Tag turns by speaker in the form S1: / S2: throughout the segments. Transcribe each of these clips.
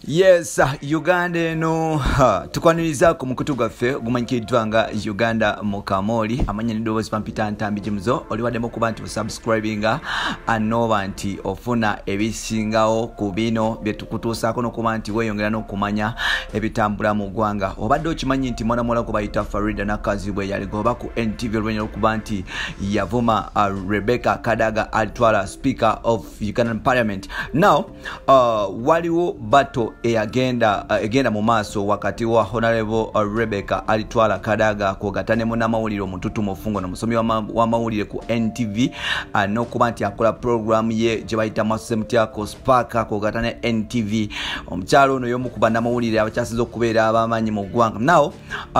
S1: Yes, Uganda no tukwaniriza ku mukutu gaffe gumanyikiddwa nga Uganda Mukamooli amanyanidde pampita ntambi jimuzo oliwaddemu kuba nti subscribinga anoba nti ofuna ebisingawo ku bino byetukutuusaako n'okuba nti weeyongera n'okumanya ebitambula mu ggwanga. Obadde okimanyi nti mwana ku bayita Faridah Nakazibwe Yandigobwa ku NTV Lwakuvuma nti yavuma Rebecca Kadaga alitwala Speaker of Ugandan Parliament. Now waliwo bato egenda mu maaso wakati wa Honorable Rebecca alitwala Kadaga kugatane munamawulire omututu mufungo na musomi wa mawulire ku NTV n'okuba nti akola program ye gye bayita Masemtyako Spark kugatane NTV. Omukyalo ono y'omukuba namawulire abakyasiza okubeera abamanyi mu ggwanga. Now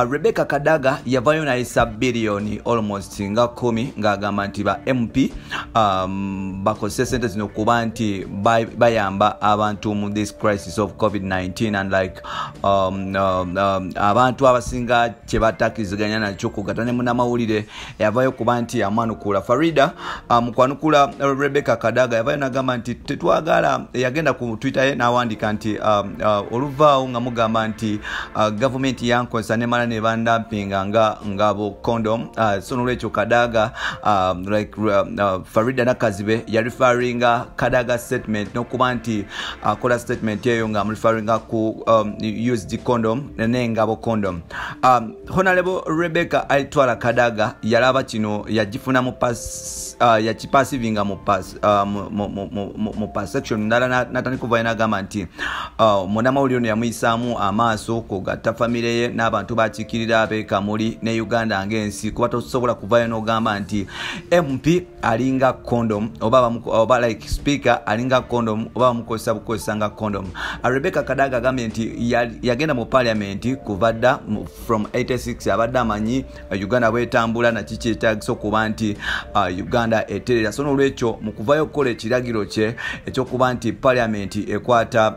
S1: Rebecca Kadaga yavayo n'ayisa billion almost nga 10 ng'agamba nti ba MP bakozesa sente zino kuba nti bayamba abantu mu this crisis of COVID-19 and like abantu abasinga kye batakiziganya nakyo kugatane munamawulire yavayo kuba nti amanukula Faridah mukwanukula Rebecca Kadaga yavayo nagamba nti tetwagala yagenda ku Twitter ye nawandika nti oluvaawo nga mugamba nti government yankosa ne mala ne bandampinga nga ngabo condom so nolwekyo Kadaga like Faridah Nakazibwe ya referringa Kadaga statement nokuba nti akola statement yeyo nga referringa ku use the condom n'engabo condom. Honorable Rebecca alitwala Kadaga yalaba kino yagifuna mu pass yakipasivinga mu pass mu pass section ndala natani kuva inagamba nti munamawulire ono yamuyisaamu amaaso kugatta family ye n'abantu bakikirira abe Kamuli ne Uganda ng'ensi kuba tosobola kuvayo n'ogamba nti MP alinga condom oba like speaker alinga condom oba mukozesa nga condom. Rebecca Kadaga agambye nti yagenda mu parliament kuvadda from 86 abadde amanyi Uganda bwetambula na kiki ekitagisa okuba nti Uganda eterera. So n'olwekyo mu kuvayo okukola ekiragiro kye ekyokuba nti parliament ekwata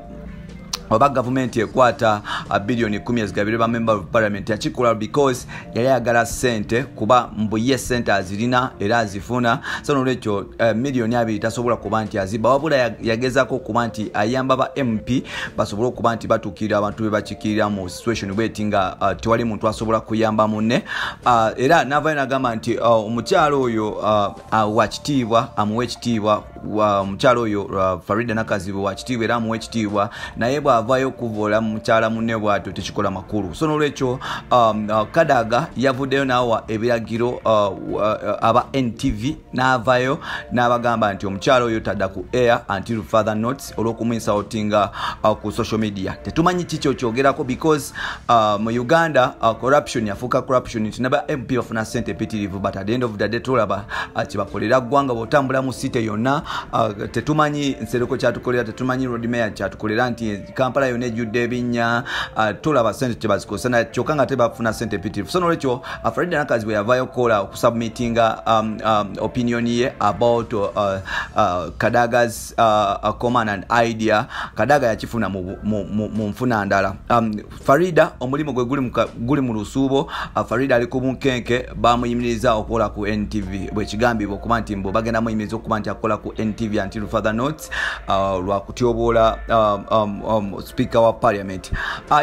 S1: oba government ekwata billion 10 ezigabire ba member of parliament yakikola because yali agala sente kuba mbuye sente azirina era azifuna. So n'olwekyo million 2 tasobola kuba nti aziba wabula yagezako kuba nti ayamba ba MP basobola kuba nti batukira abantu be bakikirira mu situation bwetinga tewali muntu asobola kuyamba munne era navayo nagamba nti omukyalo oyo wakitiibwa amuwe ekitiibwa omukyalo oyo Faridah Nakazibwe wakitiibwa era amuwe ekitiibwa naye avayo kuvola mukyala munne bwato tekikola makulu. So n'olwekyo Kadaga yavuddeyo nawa ebiragiro aba NTV n'avayo n'abagamba nti omukyala oyo tadda ku air until further notes olw'okumuyisa otinga ku social media. Tetumanyi kiki okyogerako because mu Uganda corruption yafuuka corruption nti naba MP bafuna sente epitirivu but at the end of the day tulaba kibakolera ggwanga bw'otambula mu site yonna tetumanyi nsereko kyatukolera tetumanyi road mayor kyatukolera nti Kampala yonna ejjudde ebinnya tulaba sente tebazikosa na kyokka nga tebafuna sente epitirivu. So n'olwekyo Faridah Nakazibwe yavayo kola okusubmittinga opinion ye about Kadaga's command and idea. Kadaga yakifuna mu nfuna ndala. Faridah omulimo gwe guli mu lusuubo. Faridah ali ku bunkenke bamuyimiriza okola ku NTV bwe kigambibwa okuba nti mbo bagenda muyimiriza okuba nti akola ku NTV until further notes lwakutyobola speaker wa parliament.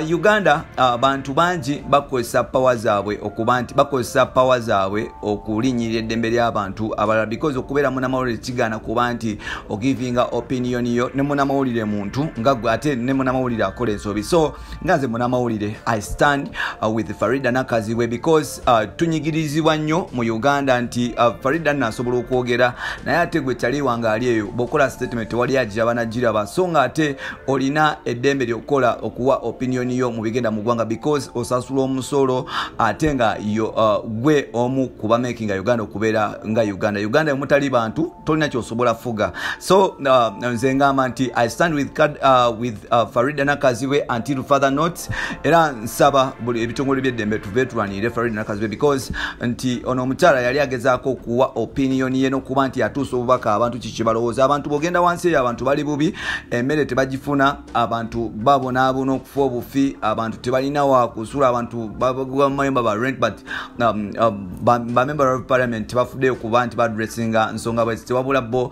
S1: Uganda bantu bangi bakozesa power zaabwe okuba nti bakozesa power zaabwe okulinyirira eddembe ly'abantu abalala because okubeera munamawulire kigaana kuba nti ogivinga opinion yo ne munamawulire muntu nga gwe ate ne munamawulire akola ensobi. So nga nze munamawulire I stand with Faridah Nakazibwe because tunyigirizibwa nnyo mu Uganda nti Faridah nasobola okwogera naye ate gwe kyaliwanga ali eyo bokola statement wali agira banagiraba so nga ate olina eddembe lyokola okuwa opinion yo mu bigenda mu ggwanga because osasula omusolo ate nga gwe omu kuba making Uganda okubeera nga Uganda yomutali bantu tolina kyosobola fuga. So nze ngamba nti I stand with Faridah Nakazibwe until further notes era nsaba buli ebitongole by'eddembe tuvetulwanire Faridah Nakazibwe because nti ono omukyala yali agezaako okuwa opinion ye n'okuba nti atuusa obubaka abantu kibalowooza abantu bogenda wansi eyo abantu bali bubi emmere tebagifuna abantu babonaabona okufa obufi abantu tebalina wakusula abantu bamayemba ba rent but member of parliament tebafuddeyo kuba nti badressinga nsonga bwezi tewabula bo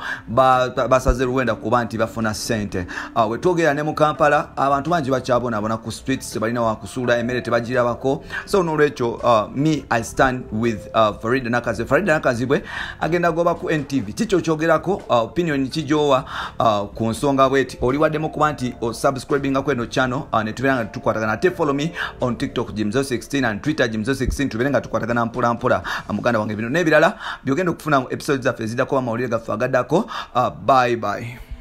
S1: basaze luwenda kuba nti bafuna ssente wetwogera ne mu Kampala abantu bangi bakyabonaabona ku streets tebalina wakusula emmere tebagirabako so nolwekyo me I stand with Faridah Nakazibwe. Faridah Nakazibwe agenda goba ku NTV kicho kyogerako opinion kijowa ku nsonga bweti oli waddemu kuba nti subscribing kweno channel ne tubeera nga tukwatagana ate follow me on TikTok Jimzo16 and Twitter Jimzo16 tubeera nga tukwatagana mpola mpola muganda wange bino n'ebirala byogenda okufuna episodes zaffe ezidako amawulire gaffe agaddako bye bye.